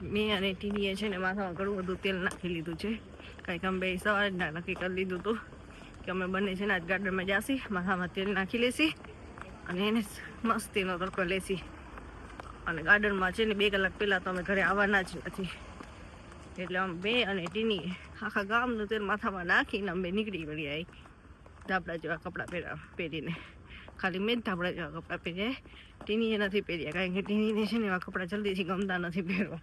મેં અને ટીનીએ છે ને માથામાં ઘણું બધું તેલ નાખી લીધું છે. કંઈક અમે બે સવારે જ નક્કી કરી લીધું હતું કે અમે બંને છે ને આજ ગાર્ડનમાં જાસી, માથામાં તેલ નાખી લેસી અને એને મસ્તીનો તડકો લેસી. અને ગાર્ડનમાં છે ને 2 કલાક પહેલાં તો અમે ઘરે આવવાના જ નથી. એટલે અમે બે અને ટીની આખા ગામનું તેલ માથામાં નાખીને અમે નીકળી પડ્યા. ધાબળા જેવા કપડાં પહેરીને. ખાલી મેં જ ધાબળા જેવા કપડાં પહેર્યા, ટીનીએ નથી પહેર્યા, કારણ કે ટીનીને છે ને એવા કપડાં જલ્દીથી ગમતા નથી પહેરવા.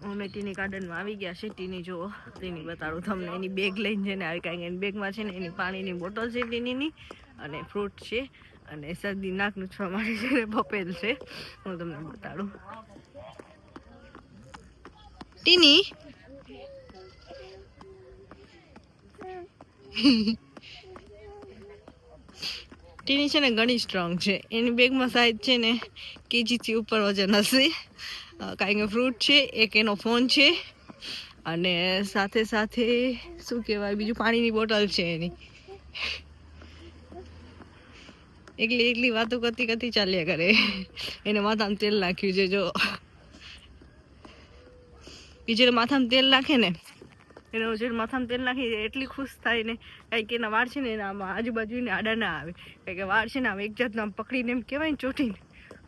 અમે ટીની ગાર્ડનમાં આવી ગયા છે. ટીની જુઓ, ટીની બતાડું તમને, એની બેગ લઈને છે ને આવી, કારણ કે એની બેગમાં છે ને એની પાણીની બોટલ છે ટીનીની, અને ફ્રૂટ છે, અને શરદી નાક નૂછવા માટે છે ને પપેલ છે. હું તમને બતાડું. ટીની ટીની છે ને ઘણી સ્ટ્રોંગ છે. એની બેગમાં સાઈઝ છે ને કેજીથી ઉપર વજન હશે. કાંઈ કે ફ્રૂટ છે, એક એનો ફોન છે, અને સાથે સાથે શું કહેવાય બીજું, પાણીની બોટલ છે એની. એકલી વાતો કરતી ચાલ્યા કરે. એને માથામાં તેલ નાખ્યું છે જો. બીજે માથામાં તેલ નાખે ને, એને જે માથામાં તેલ નાખી એટલી ખુશ થાય ને, કાંઈક એના વાળ છે ને એના આમાં આજુબાજુને આડા ના આવે. કારણ કે વાળ છે ને આમ એક જાતના આમ પકડીને એમ કહેવાય ને ચોટીને,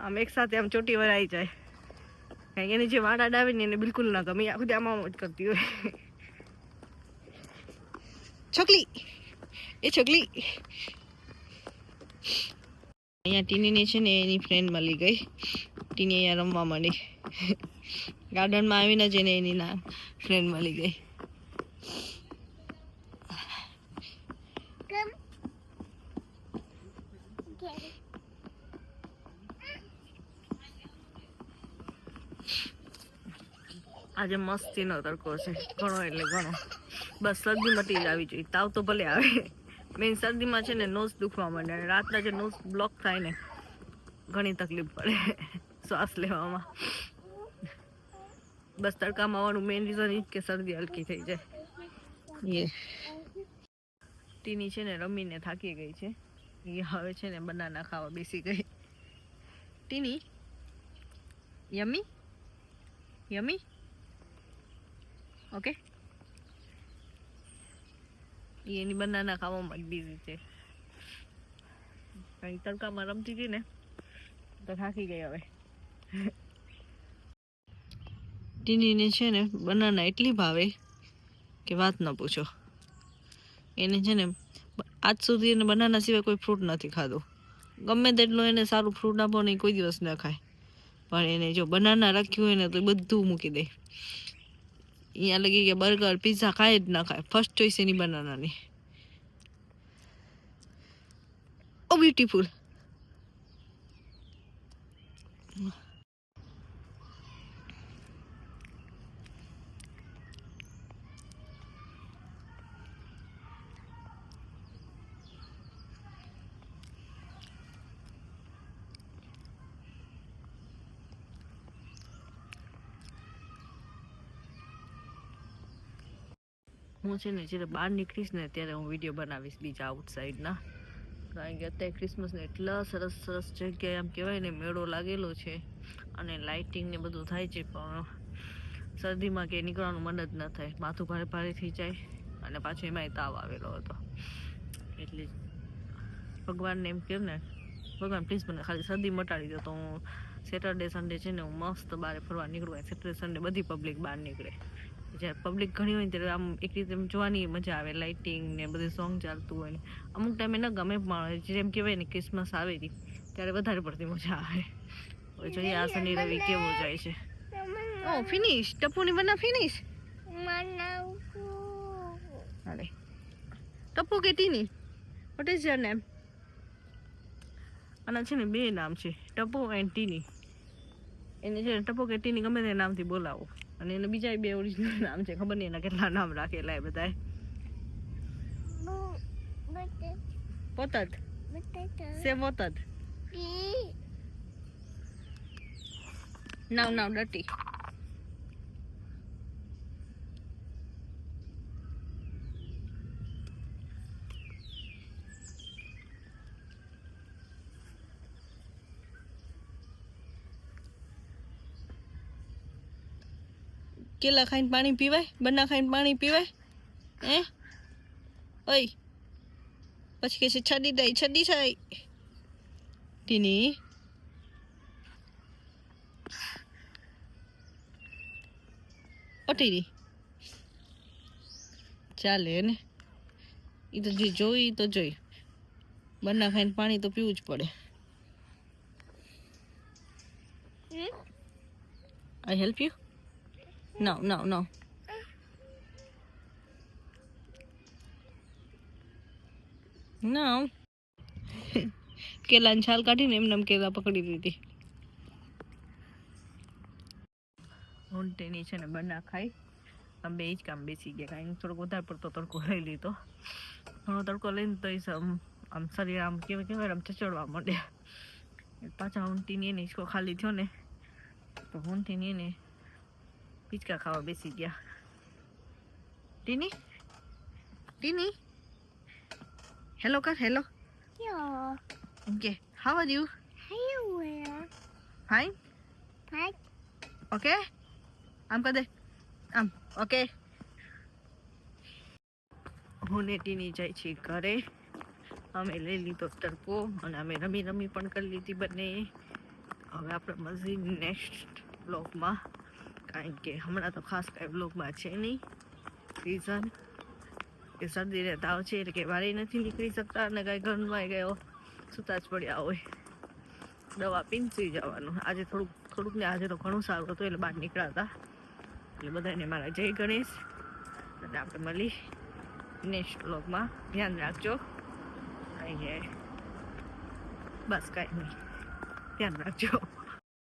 આમ એક સાથે આમ ચોટી વરાઈ જાય. કારણ કે એને જે વાળ આડા આવે ને એને બિલકુલ ના ગમે, આ ખુદ આમાં જ કરતી હોય. છોકલી એ છોકલી. અહીંયા ટીનીને છે ને એની ફ્રેન્ડ મળી ગઈ. ટીની અહીંયા રમવા માંડી. ગાર્ડનમાં આવીને જ એને એની ફ્રેન્ડ મળી ગઈ. આજે મસ્તીનો તડકો છે, ઘણો એટલે ઘણો. બસ શરદી મટી જ આવી જોઈએ, તાવ તો ભલે આવે. મેન શરદીમાં છે ને નોઝ દુખવા માંડે, અને રાતના જે નોઝ બ્લોક થાય ને ઘણી તકલીફ પડે શ્વાસ લેવામાં. બસ તડકામાં આવવાનું મેઇન રીઝન એ કે શરદી હલકી થઈ જાય. ટીની છે ને રમીને થાકી ગઈ છે, એ હવે છે ને બનાના ખાવા બેસી ગઈ. ટીની યમી યમી ઓકે. એની બનાના ખાવામાં જ બીઝી છે. કારણ કે તડકામાં રમતી હતી ને તો થાકી ગઈ હવે. ટીનીને છે ને બનાના એટલી ભાવે કે વાત ન પૂછો. એને છે ને આજ સુધી એને બનાના સિવાય કોઈ ફ્રૂટ નથી ખાધું. ગમે તેટલું એને સારું ફ્રૂટ આપો ને કોઈ દિવસ ન ખાય, પણ એને જો બનાના રાખ્યું હોય ને તો બધું મૂકી દે. અહીંયા લગી કે બર્ગર પિઝા ખાય જ ના ખાય, ફર્સ્ટ ચોઈસ એની બનાનાની. ઓ બ્યુટીફુલ. હું છે ને જ્યારે બહાર નીકળીશ ને ત્યારે હું વિડીયો બનાવીશ બીજા આઉટસાઇડના. કારણ કે અત્યારે ક્રિસમસને એટલા સરસ સરસ જગ્યાએ આમ કહેવાય ને મેળો લાગેલો છે, અને લાઇટિંગ ને બધું થાય છે, પણ શરદીમાં કે નીકળવાનું મન જ ન થાય. માથું ભારે ભારે થઈ જાય, અને પાછો એમાંય તાવ આવેલો હતો. એટલે ભગવાનને એમ કહું ને, ભગવાન પ્લીઝ મને ખાલી શરદી મટાડી દો તો હું સેટરડે સન્ડે છે ને હું મસ્ત બહાર ફરવા નીકળું. સેટરડે સન્ડે બધી પબ્લિક બહાર નીકળે. જ્યારે પબ્લિક ઘણી હોય ત્યારે આમ એક રીતે જોવાની મજા આવે, લાઇટિંગ ને બધું સોંગ ચાલતું હોય ને. અમુક ટાઈમે ન ગમે, પણ જેમ કહેવાય ને ક્રિસમસ આવે ત્યારે વધારે પડતી મજા આવે. હવે જોઈએ આ શનિ રવિ કેવો જાય છે. ઓ ફિનિશ, ટપ્પુની બના ફિનિશ. અરે ટપ્પુ કે ટીની, વોટ ઇઝ યોર નેમ? આના છે ને 2 નામ છે, ટપ્પુ એન્ડ ટીની. એને છે ને ટપ્પુ કે ટીની ગમે તે નામથી બોલાવો. અને એને બીજા 2 ઓરિજિનલ નામ છે, ખબર નહીં એના કેટલા નામ રાખેલા એ બધાએ. પોતદ સે પોતદ. નાવ ડટી. કેલા ખાઈને પાણી પીવાય? બના ખાઈને પાણી પીવાય? ઓય પછી કે છે છડી થાય ટીની. ટીની ચાલે ને, એ તો જે જોઈ તો જોઈ. બના ખાઈને પાણી તો પીવું જ પડે. I help you? No. કેલાની છાલ કાઢીને એમને કેલા પકડી લીધી. ઊંટેની છે ને બના ખાઈ આમ બે જ કામ બેસી ગયા. કાંઈ થોડોક વધારે પડતો તડકો લઈ લીધો. ઘણો તડકો લઈને તો આમ શરીર આમ કેવાય આમ ચચડવા માંડ્યા. પાછા ઊંટીની એને હિંચકો ખાલી થયો ને તો ઊંટીની એને હિંચકા ખાવા બેસી ગયા. ટીની હેલો કર, hello. Okay, how are you? Fine. Okay, આમ કર દે, આમ. ઓકે, હું ને ટીની જાય છે ઘરે. અમે લઈ લીધો તડકો અને અમે રમી પણ કરી લીધી બંને. હવે આપણે મળી નેક્સ્ટ બ્લોગમાં, કારણ કે હમણાં તો ખાસ કાંઈ બ્લોગમાં છે નહીં. રીઝન કે શરદી ને તાવ છે એટલે કે વારે નથી નીકળી શકતા અને કાંઈ ઘરમાં ગયો સુતા જ પડ્યા હોય. દવા પીને સુઈ જવાનું. આજે થોડુંક ને આજે તો ઘણું સારું હતું એટલે બહાર નીકળ્યા હતા. એટલે બધાને મારા જય ગણેશ. અને આપણે મળી નેક્સ્ટ બ્લોગમાં. ધ્યાન રાખજો. બસ કાંઈ નહીં, ધ્યાન રાખજો.